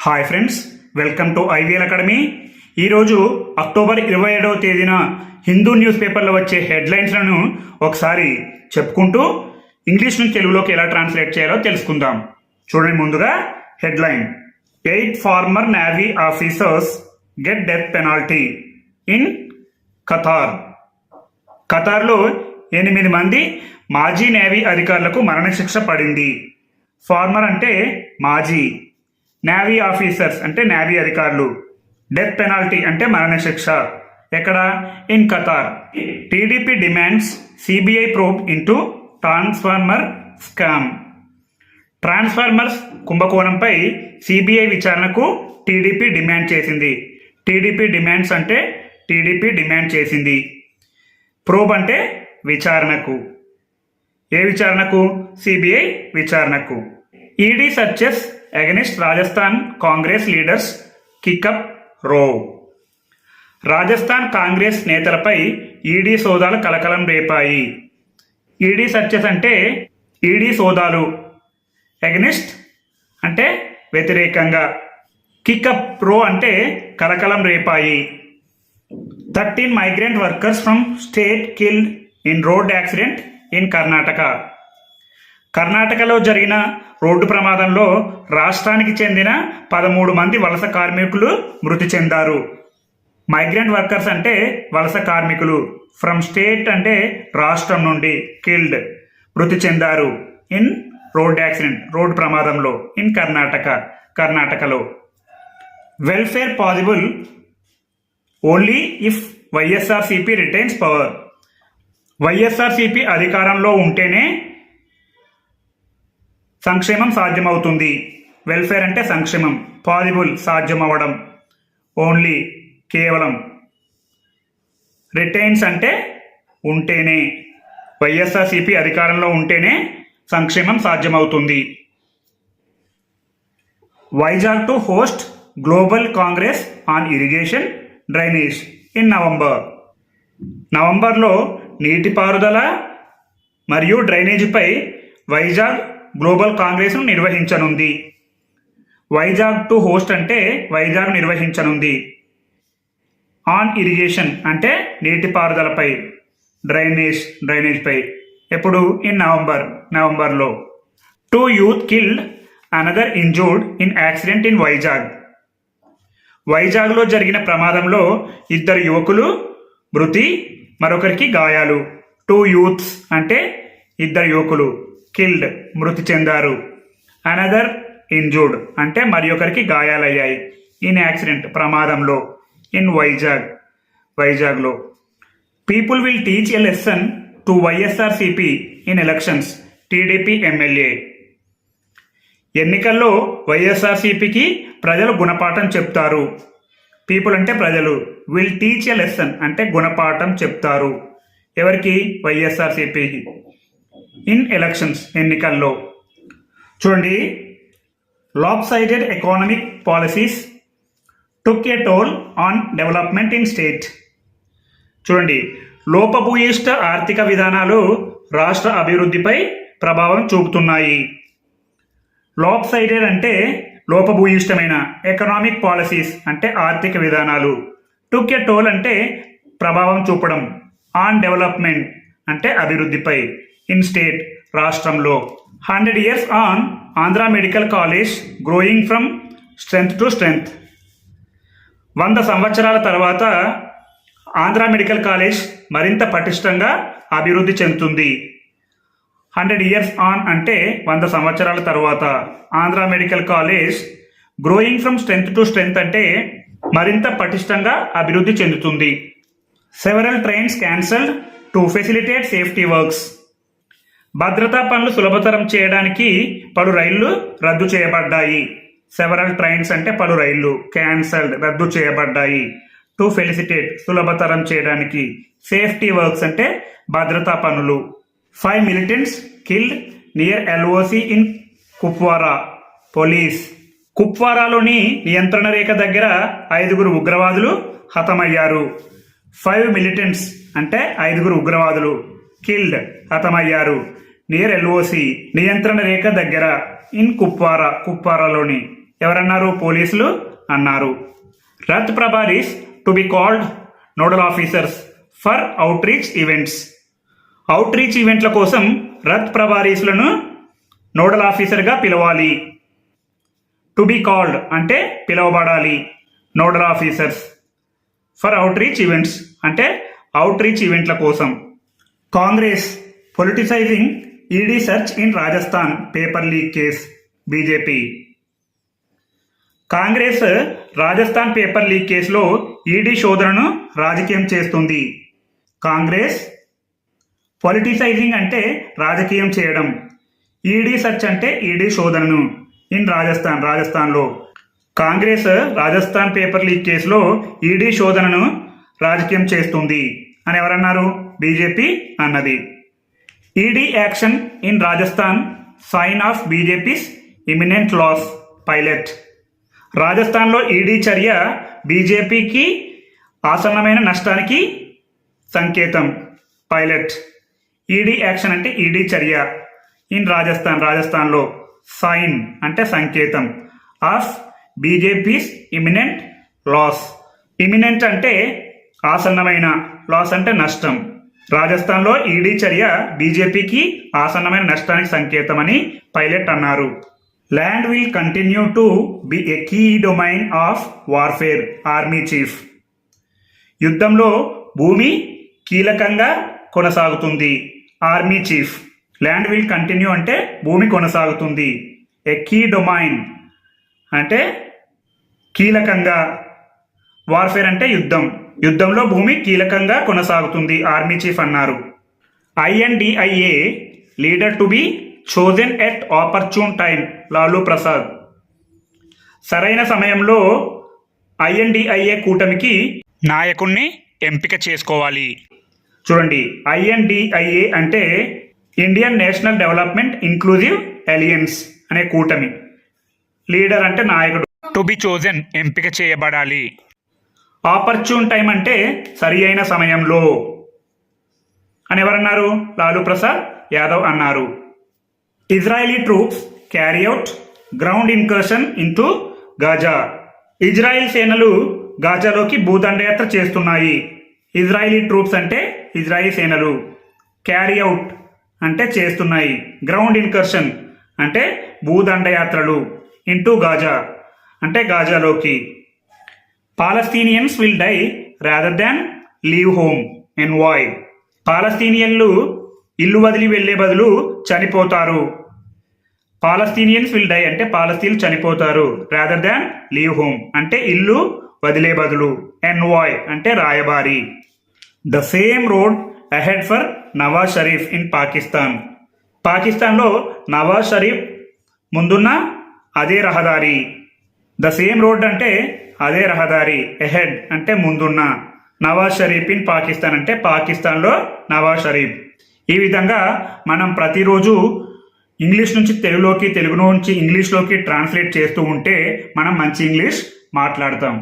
Hi friends, welcome to IVL academy. ఈరోజు October 27వ తేదీన Hindu news పేపర్లో వచ్చే హెడ్లైన్స్లను ఒకసారి చెప్పుకుంటూ ఇంగ్లీష్ నుంచి తెలుగులోకి ఎలా ట్రాన్స్లేట్ చేయాలో తెలుసుకుందాం. చూడండి, ముందుగా headline: 8 former navy officers get death penalty in Qatar. ఖతార్లో 8 మంది మాజీ నేవీ అధికారులకు మరణశిక్ష పడింది. ఫార్మర్ అంటే మాజీ, నేవీ ఆఫీసర్స్ అంటే నేవీ అధికారులు, డెత్ పెనాల్టీ అంటే మరణశిక్ష. ఎక్కడ? In Qatar. TDP demands CBI probe into transformer scam. Transformers కుంభకోణంపై సిబిఐ విచారణకు టీడీపీ డిమాండ్ చేసింది. టీడీపీ డిమాండ్స్ అంటే టీడీపీ డిమాండ్ చేసింది. ప్రోబ్ అంటే విచారణకు. ఏ విచారణకు? సిబిఐ విచారణకు. ED searches against Rajasthan Congress leaders kick up row. Rajasthan Congress నేతలపై ఈడీ సోదాలు కలకలం రేపాయి. ఈడీ సర్చెస్ అంటే ఈడీ సోదాలు, అగెనిస్ట్ అంటే వ్యతిరేకంగా, కికప్ రో అంటే కలకలం రేపాయి. 13 migrant workers from state killed in road accident in Karnataka. కర్ణాటకలో జరిగిన రోడ్డు ప్రమాదంలో రాష్ట్రానికి చెందిన 13 మంది వలస కార్మికులు మృతి చెందారు. మైగ్రెంట్ వర్కర్స్ అంటే వలస కార్మికులు, ఫ్రమ్ స్టేట్ అంటే రాష్ట్రం నుండి, కిల్డ్ మృతి చెందారు, ఇన్ రోడ్ యాక్సిడెంట్ రోడ్డు ప్రమాదంలో, ఇన్ కర్ణాటకలో. Welfare possible only if YSRCP retains power. YSRCP అధికారంలో ఉంటేనే సంక్షేమం సాధ్యమవుతుంది. వెల్ఫేర్ అంటే సంక్షేమం, పాసిబుల్ సాధ్యమవడం, ఓన్లీ కేవలం, రిటైన్స్ అంటే ఉంటేనే, వైఎస్ఆర్సిపి అధికారంలో ఉంటేనే సంక్షేమం సాధ్యమవుతుంది. Vizag to host global Congress on irrigation drainage in November. నవంబర్లో నీటిపారుదల మరియు డ్రైనేజీపై వైజాగ్ గ్లోబల్ కాంగ్రెస్ను నిర్వహించనుంది. వైజాగ్ టు హోస్ట్ అంటే వైజాగ్ నిర్వహించనుంది. ఆన్ ఇరిగేషన్ అంటే నీటిపారుదలపై, డ్రైనేజ్పై. ఎప్పుడు? ఇన్ నవంబర్లో. 2 youth killed, another injured in accident in Vizag. వైజాగ్లో జరిగిన ప్రమాదంలో 2 యువకులు మృతి, మరొకరికి గాయాలు. 2 youths అంటే 2 యువకులు, కిల్డ్ మృతి చెందారు, అనదర్ ఇంజూర్డ్ అంటే మరి ఒకరికి గాయాలయ్యాయి, ఇన్ యాక్సిడెంట్ ప్రమాదంలో, ఇన్ వైజాగ్లో. People will teach a lesson to YSRCP in elections, TDP MLA. ఎన్నికల్లో వైఎస్ఆర్సిపికి ప్రజలు గుణపాఠం చెప్తారు. పీపుల్ అంటే ప్రజలు, విల్ టీచ్ ఎ లెసన్ అంటే గుణపాఠం చెప్తారు. ఎవరికి? వైఎస్ఆర్సిపికి. ఇన్ ఎలక్షన్స్ ఎన్నికల్లో. చూడండి, lopsided economic policies took a toll on development in state. చూడండి, లోపభూయిష్ట ఆర్థిక విధానాలు రాష్ట్ర అభివృద్ధిపై ప్రభావం చూపుతున్నాయి. లాప్సైడెడ్ అంటే లోపభూయిష్టమైన, ఎకనామిక్ పాలసీస్ అంటే ఆర్థిక విధానాలు, టుక్ ఏ టోల్ అంటే ప్రభావం చూపడం, ఆన్ డెవలప్మెంట్ అంటే అభివృద్ధిపై, ఇన్ స్టేట్ రాష్ట్రంలో. 100 years on Andhra medical college growing from strength to strength. 100 సంవత్సరాల తర్వాత ఆంధ్ర మెడికల్ కాలేజ్ మరింత పటిష్టంగా అభివృద్ధి చెందుతుంది. 100 years ఆన్ అంటే 100 సంవత్సరాల తర్వాత. Andhra medical college growing from strength to strength అంటే మరింత పటిష్టంగా అభివృద్ధి చెందుతుంది. Several trains cancelled to facilitate safety works. భద్రతా పనులు సులభతరం చేయడానికి పలు రైళ్లు రద్దు చేయబడ్డాయి. సెవరల్ ట్రైన్స్ అంటే పలు రైళ్లు, క్యాన్సల్డ్ రద్దు చేయబడ్డాయి, టు ఫెసిలిటేట్ సులభతరం చేయడానికి, సేఫ్టీ వర్క్స్ అంటే భద్రతా పనులు. 5 militants killed near LOC in Kupwara, police. కుప్వారాలోని నియంత్రణ రేఖ దగ్గర 5 ఉగ్రవాదులు హతమయ్యారు. 5 militants అంటే 5 ఉగ్రవాదులు, కిల్డ్ హతమయ్యారు, నియర్ ఎల్ఓసి నియంత్రణ రేఖ దగ్గర, ఇన్ కుప్వారాలోని. ఎవరన్నారు? పోలీసులు అన్నారు. Rath prabharis to be called nodal officers for outreach events. Outreach ఈవెంట్ల కోసం రథ్ ప్రభారీస్లను నోడల్ ఆఫీసర్గా పిలవాలి. టు బి కాల్డ్ అంటే పిలవబడాలి. Nodal officers for outreach events అంటే అవుట్ రీచ్ ఈవెంట్ల కోసం. Congress politicising ED search in Rajasthan paper leak case. BJP. Congress Rajasthan paper leak కేసులో ఈడీ శోధనను రాజకీయం చేస్తుంది. కాంగ్రెస్ పొలిటిసైజింగ్ అంటే రాజకీయం చేయడం, ఈడీ సెర్చ్ అంటే ఈడీ శోధనను ఇన్ రాజస్థాన్లో. కాంగ్రెస్ రాజస్థాన్ పేపర్ లీక్ కేసులో ఈడీ శోధనను రాజకీయం చేస్తుంది అని ఎవరన్నారు? బీజేపీ అన్నది. ED action in Rajasthan sign of BJP's imminent loss. Pilot. రాజస్థాన్లో ఈడీ చర్య బీజేపీకి ఆసన్నమైన నష్టానికి సంకేతం. పైలట్. ఈడీ యాక్షన్ అంటే ఈడీ చర్య. ఇన్ రాజస్థాన్లో. సైన్ అంటే సంకేతం. Of BJP's imminent loss. Imminent అంటే ఆసన్నమైన, లాస్ అంటే నష్టం. రాజస్థాన్లో ఈడీ చర్య బీజేపీకి ఆసన్నమైన నష్టానికి సంకేతమని పైలట్ అన్నారు. Land will continue to be a key domain of warfare. Army chief. యుద్ధంలో భూమి కీలకంగా కొనసాగుతుంది. Army chief. Land will continue అంటే భూమి కొనసాగుతుంది. ఎ కీ డొమైన్ అంటే కీలకంగా. వార్ఫేర్ అంటే యుద్ధం. యుద్ధంలో భూమి కీలకంగా కొనసాగుతుంది. ఆర్మీ చీఫ్ అన్నారు. INDIA leader to be chosen at opportune time. Lalu Prasad. సరైన సమయంలో INDIA కూటమికి నాయకుణ్ణి ఎంపిక చేసుకోవాలి. చూడండి, INDIA అంటే Indian national development inclusive alliance అనే కూటమి. లీడర్ అంటే నాయకుడు. టు బి చోజన్ ఎంపిక చేయబడాలి. ఆపర్చ్యూన్ టైం అంటే సరి అయిన సమయంలో అని ఎవరన్నారు? లాలూ ప్రసాద్ యాదవ్ అన్నారు. Israeli troops carry out ground incursion into Gaza. Israel సేనలు గాజాలోకి భూదండయాత్ర చేస్తున్నాయి. ఇజ్రాయిలీ ట్రూప్స్ అంటే ఇజ్రాయిల్ సేనలు. క్యారీ అవుట్ అంటే చేస్తున్నాయి. గ్రౌండ్ ఇన్కర్షన్ అంటే భూదండయాత్రలు. ఇంటూ గాజా అంటే గాజాలోకి. Palestinians will die rather than leave home. Envoy. పాలస్తీనియన్లు ఇల్లు వదిలి వెళ్లే బదులు చనిపోతారు. పాలస్తీనియన్స్ విల్ డై అంటే పాలస్తీన్లు చనిపోతారు. రాదర్ దాన్ లీవ్ హోమ్ అంటే ఇల్లు వదిలే బదులు. ఎన్వాయ్ అంటే రాయబారి. The same road ahead for Nawaz Sharif in Pakistan. పాకిస్తాన్లో నవాజ్ షరీఫ్ ముందున్న అదే రహదారి. ద సేమ్ రోడ్ అంటే అదే రహదారి. ఎహెడ్ అంటే ముందున్న. నవాజ్ షరీఫ్ ఇన్ పాకిస్తాన్ అంటే పాకిస్తాన్లో నవాజ్ షరీఫ్. ఈ విధంగా మనం ప్రతిరోజు ఇంగ్లీష్ నుంచి తెలుగులోకి, తెలుగు నుంచి ఇంగ్లీష్లోకి ట్రాన్స్లేట్ చేస్తూ ఉంటే మనం మంచి ఇంగ్లీష్ మాట్లాడతాం.